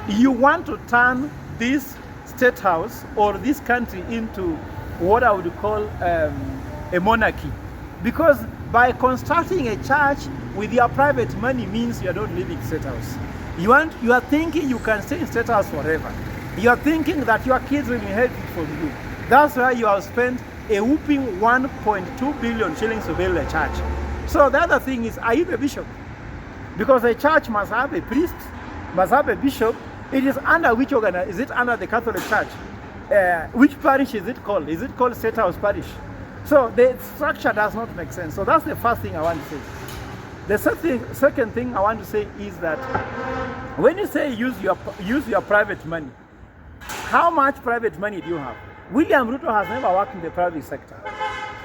you want to turn this state house or this country into what I would call a monarchy. Because by constructing a church with your private money means you don't live in state house. You are thinking you can stay in state house forever. You are thinking that your kids will inherit it from you. That's why you have spent a whooping 1.2 billion shillings to build a church. So the other thing is, are you the bishop? Because a church must have a priest, must have a bishop. It is under which organization? Is it under the Catholic Church? Which parish is it called? Is it called State House Parish? So the structure does not make sense. So that's the first thing I want to say. The second thing I want to say is that when you say use your private money, how much private money do you have? William Ruto has never worked in the private sector.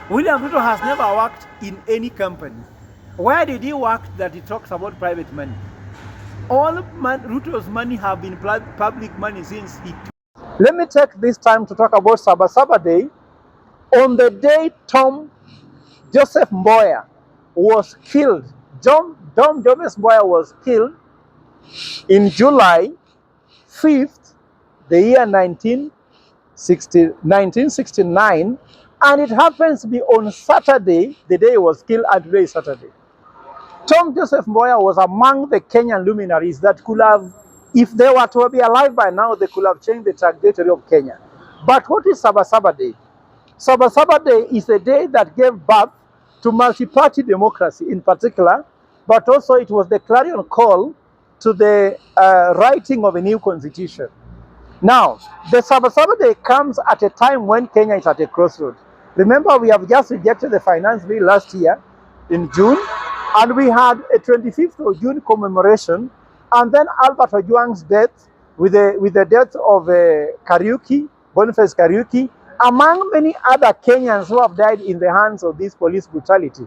William Ruto has never worked in any company. Where did he work that he talks about private money? All Ruto's money have been public money since he... Let me take this time to talk about SabaSaba Day. On the day Tom Joseph Mboya was killed, Tom Joseph Mboya was killed in July 5th, the year 1969, and it happens to be on Saturday, the day he was killed, and today is Saturday. Tom Joseph Mboya was among the Kenyan luminaries that could have, if they were to be alive by now, they could have changed the trajectory of Kenya. But what is SabaSaba Day? SabaSaba Day is a day that gave birth to multi-party democracy in particular, but also it was the clarion call to the writing of a new constitution. Now, the SabaSaba Day comes at a time when Kenya is at a crossroad. Remember, we have just rejected the finance bill last year in June, and we had a 25th of June commemoration, and then Albert Ojwang's death with the death of Boniface Kariuki, among many other Kenyans who have died in the hands of this police brutality.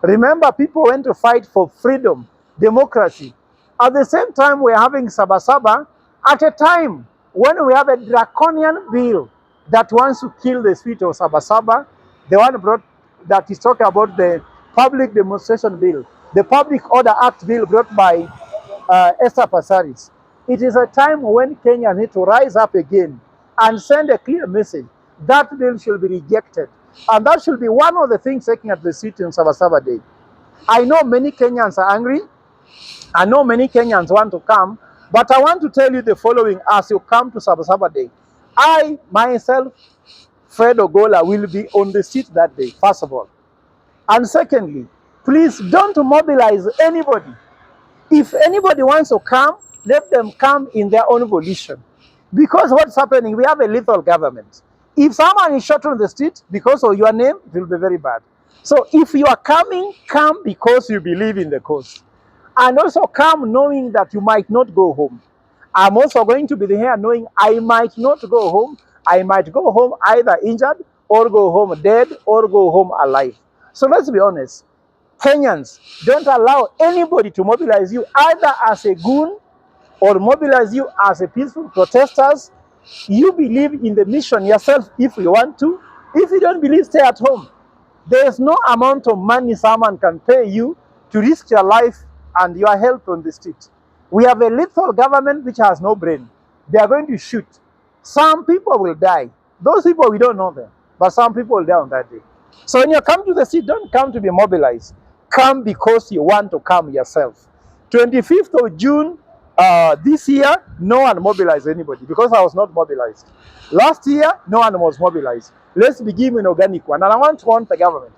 Remember, people went to fight for freedom, democracy. At the same time, we're having SabaSaba at a time when we have a draconian bill that wants to kill the spirit of SabaSaba, the one brought that is talking about the public demonstration bill, the Public Order Act bill brought by Esther Passaris. It is a time when Kenya need to rise up again and send a clear message. That bill should be rejected. And that should be one of the things taken at the street on SabaSaba Day. I know many Kenyans are angry. I know many Kenyans want to come. But I want to tell you the following as you come to SabaSaba Day. I, myself, Fred Ogolla, will be on the street that day, first of all. And secondly, please don't mobilize anybody. If anybody wants to come, let them come in their own volition. Because what's happening, we have a lethal government. If someone is shot on the street because of your name, it will be very bad. So if you are coming, come because you believe in the cause. And also come knowing that you might not go home. I'm also going to be here knowing I might not go home. I might go home either injured or go home dead or go home alive. So let's be honest. Kenyans, don't allow anybody to mobilize you either as a goon or mobilize you as a peaceful protesters. You believe in the mission yourself if you want to. If you don't believe, stay at home. There is no amount of money someone can pay you to risk your life and your health on the street. We have a lethal government which has no brain. They are going to shoot. Some people will die. Those people, we don't know them. But some people will die on that day. So when you come to the street, don't come to be mobilized. Come because you want to come yourself. 25th of June this year, no one mobilized anybody because I was not mobilized. Last year, no one was mobilized. Let's begin an organic one. And I want to warn the government.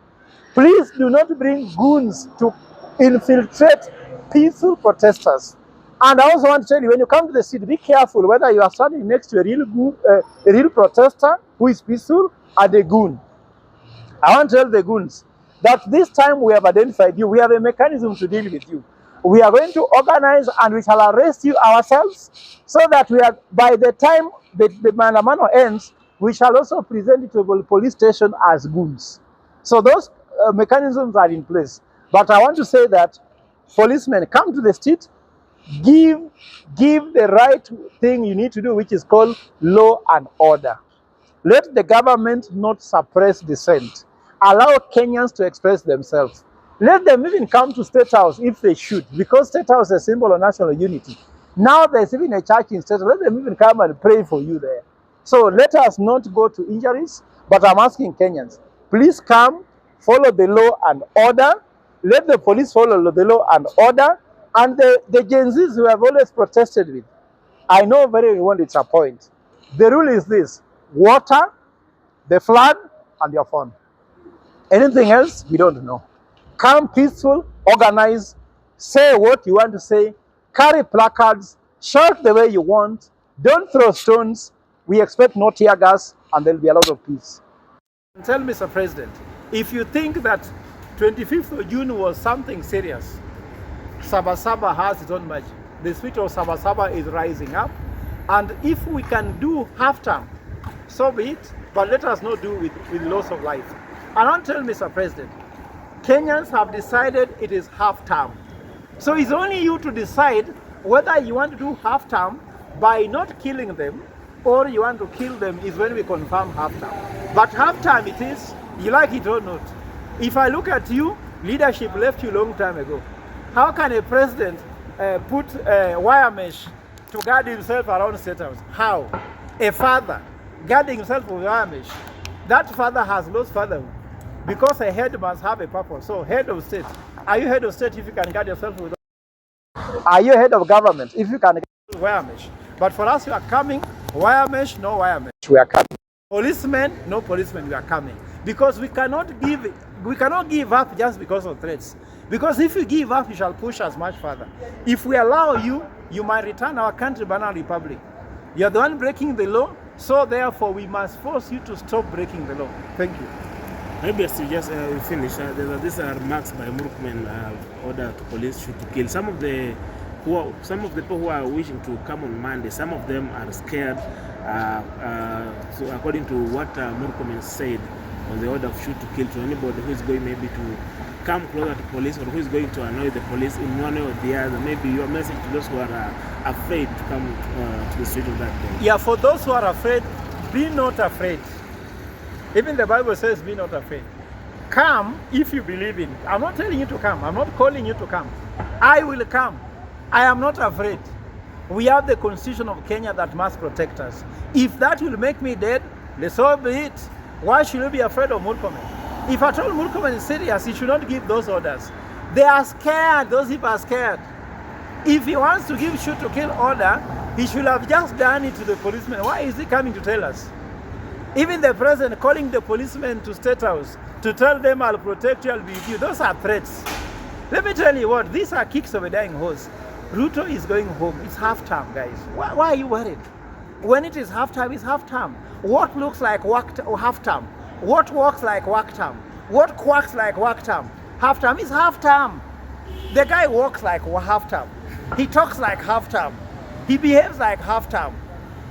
Please do not bring goons to infiltrate peaceful protesters. And I also want to tell you, when you come to the street, be careful whether you are standing next to a real protester who is peaceful and a goon. I want to tell the goons that this time we have identified you. We have a mechanism to deal with you. We are going to organize and we shall arrest you ourselves so that we are, by the time the Maandamano ends, we shall also present it to the police station as goons. So those mechanisms are in place. But I want to say that policemen, come to the street, give the right thing you need to do, which is called law and order. Let the government not suppress dissent. Allow Kenyans to express themselves. Let them even come to State House if they should, because State House is a symbol of national unity. Now there's even a church in State. Let them even come and pray for you there. So let us not go to injuries, but I'm asking Kenyans, please come, follow the law and order. Let the police follow the law and order. And the Gen Zs who have always protested with, I know very well it's a point. The rule is this: water, the flag, and your phone. Anything else, we don't know. Come peaceful, organize, say what you want to say, carry placards, shout the way you want, don't throw stones. We expect no tear gas, and there'll be a lot of peace. Tell Mr. President, if you think that 25th of June was something serious, SabaSaba has its own magic. The spirit of SabaSaba is rising up, and if we can do half-term, so be it, but let us not do with loss of life. And I'll tell Mr. President, Kenyans have decided it is half-term. So it's only you to decide whether you want to do half-term by not killing them, or you want to kill them is when we confirm half-term. But half-term it is, you like it or not. If I look at you, leadership left you a long time ago. How can a president put wire mesh to guard himself around State House? How? A father guarding himself with wire mesh. That father has lost fatherhood, because a head must have a purpose. So head of state. Are you head of state if you can guard yourself with? Are you head of government if you can guard wire mesh? But for us, we are coming. Wire mesh, no wire mesh. We are coming. Policemen, no policemen. We are coming, because we cannot give up just because of threats. Because if you give up, you shall push us much further. If we allow you, you might return our country banana republic. You're the one breaking the law, so therefore we must force you to stop breaking the law. Thank you. Maybe as you just finish, these are remarks by Murkomen order to police shoot to kill. Some of the people who are wishing to come on Monday, some of them are scared. So according to what Murkomen said on the order of shoot to kill, to anybody who is going maybe to come closer to police, or who is going to annoy the police in one way or the other, maybe your message to those who are afraid to come to the street of that day. Yeah, for those who are afraid, be not afraid. Even the Bible says, be not afraid. Come if you believe in it. I'm not telling you to come. I'm not calling you to come. I will come. I am not afraid. We have the Constitution of Kenya that must protect us. If that will make me dead, so be it. Why should you be afraid of Murkomen? If I told Murkomen is serious, he should not give those orders. They are scared. Those people are scared. If he wants to give shoot to kill order, he should have just done it to the policemen. Why is he coming to tell us? Even the president calling the policemen to State House to tell them, I'll protect you, I'll be with you. Those are threats. Let me tell you what, these are kicks of a dying horse. Ruto is going home. It's half-term, guys. Why are you worried? When it is half-term, it's half-term. What looks like half-term? What walks like work-term? What quacks like work-term? Half-term is half-term. The guy walks like half-term. He talks like half-term. He behaves like half-term.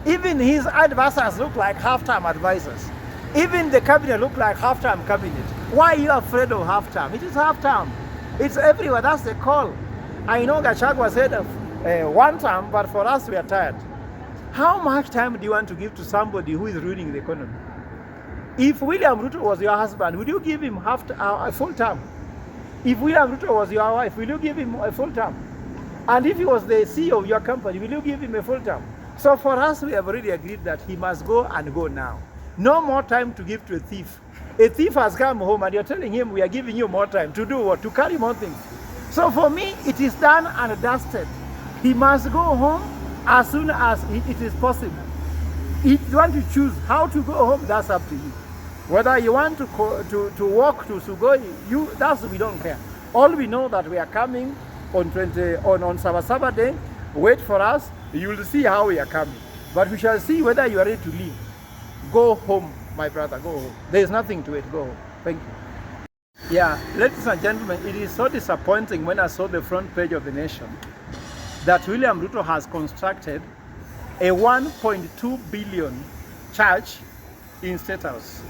Even his advisors look like half-term advisors. Even the cabinet look like half-term cabinet. Why are you afraid of half-term? It is half-term. It's everywhere. That's the call. I know Gachagua said one term, but for us, we are tired. How much time do you want to give to somebody who is ruining the economy? If William Ruto was your husband, would you give him a full term? If William Ruto was your wife, will you give him a full term? And if he was the CEO of your company, will you give him a full term? So for us, we have already agreed that he must go and go now. No more time to give to a thief. A thief has come home and you're telling him we are giving you more time to do what? To carry more things. So for me, it is done and dusted. He must go home as soon as it is possible. If you want to choose how to go home, that's up to you. Whether you want to walk to Sugoi, we don't care. All we know that we are coming on SabaSaba Day. Wait for us. You will see how we are coming. But we shall see whether you are ready to leave. Go home, my brother. Go home. There is nothing to it. Go home. Thank you. Yeah, ladies and gentlemen, it is so disappointing when I saw the front page of The Nation that William Ruto has constructed a 1.2 billion church in State House.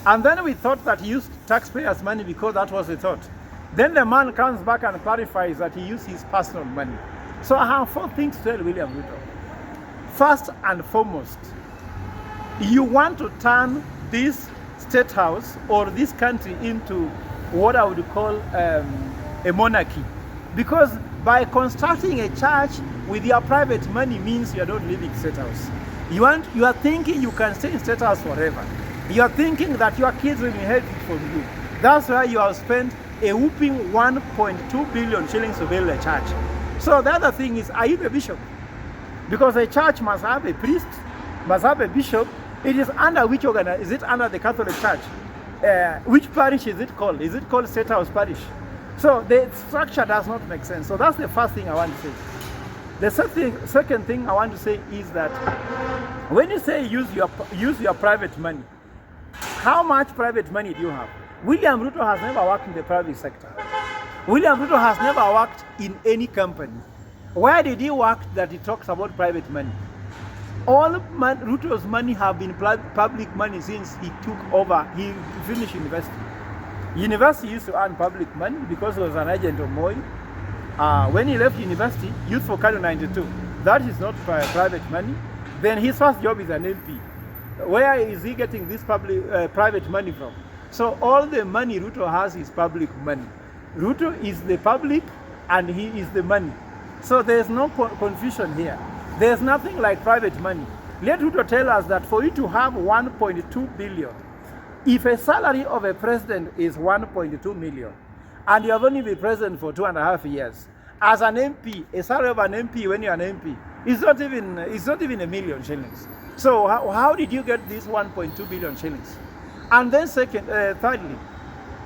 And then we thought that he used taxpayers' money because that was the thought. Then the man comes back and clarifies that he used his personal money. So I have 4 things to tell William Ruto. First and foremost, you want to turn this State House or this country into what I would call a monarchy. Because by constructing a church, with your private money means you are not living State House. You are thinking you can stay in State House forever. You are thinking that your kids will inherit it from you. That's why you have spent a whooping 1.2 billion shillings to build a church. So the other thing is, are you the bishop? Because a church must have a priest, must have a bishop. It is under which organization? Is it under the Catholic Church? Which parish is it called? Is it called State House Parish? So the structure does not make sense. So that's the first thing I want to say. The second thing I want to say is that when you say use your private money, how much private money do you have? William Ruto has never worked in the private sector. William Ruto has never worked in any company. Where did he work that he talks about private money? All Ruto's money have been public money since he took over. He finished university. University used to earn public money because he was an agent of Moi. When he left university, Youth for Kano 92, that is not private money. Then his first job is an MP. Where is he getting this private money from? So all the money Ruto has is public money. Ruto is the public and he is the money. So there's no confusion here. There's nothing like private money. Let Ruto tell us that for you to have 1.2 billion, if a salary of a president is 1.2 million, and you have only been president for 2.5 years, as an MP, a salary of an MP when you're an MP, it's not even a million shillings. So how did you get this 1.2 billion shillings? And then thirdly,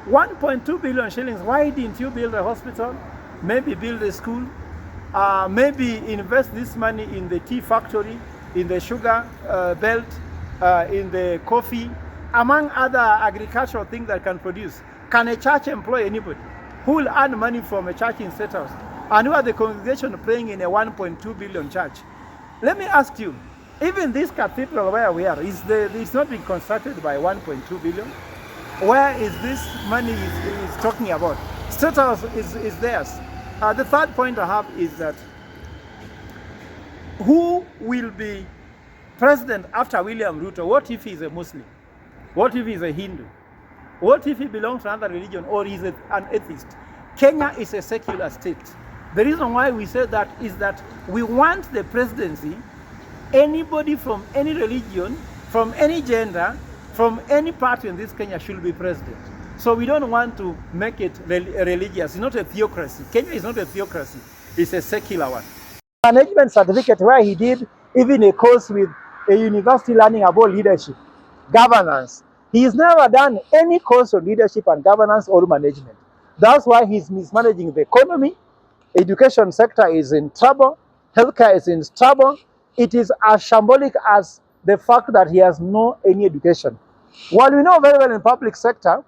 1.2 billion shillings, why didn't you build a hospital? Maybe build a school? Maybe invest this money in the tea factory, in the sugar belt, in the coffee, among other agricultural things that can produce. Can a church employ anybody? Who will earn money from a church in State House? And who are the congregation praying in a 1.2 billion church? Let me ask you, even this cathedral where we are, it's not being constructed by 1.2 billion? Where is this money is talking about? State House is theirs. The third point I have is that who will be president after William Ruto? What if he's a Muslim? What if he's a Hindu? What if he belongs to another religion or is an atheist? Kenya is a secular state. The reason why we say that is that we want the presidency, anybody from any religion, from any gender, from any party in this Kenya should be president. So we don't want to make it religious. It's not a theocracy. Kenya is not a theocracy. It's a secular one. Management certificate where he did even a course with a university learning about leadership, governance. He's never done any course on leadership and governance or management. That's why he's mismanaging the economy. Education sector is in trouble. Healthcare is in trouble. It is as shambolic as the fact that he has no any education. While we know very well in public sector,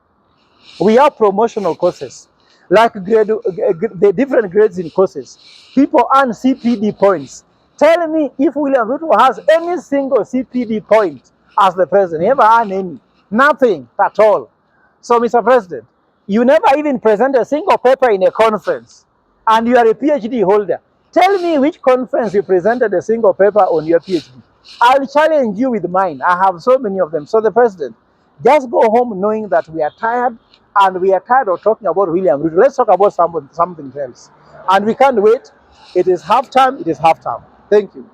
we have promotional courses, like the different grades in courses. People earn CPD points. Tell me if William Ruto has any single CPD point as the president. He never earned any. Nothing at all. So, Mr. President, you never even present a single paper in a conference, and you are a PhD holder. Tell me which conference you presented a single paper on your PhD. I'll challenge you with mine. I have so many of them. So the president, just go home knowing that we are tired, and we are tired of talking about William Ruto. Let's talk about something else. And we can't wait. It is half time. It is half time. Thank you.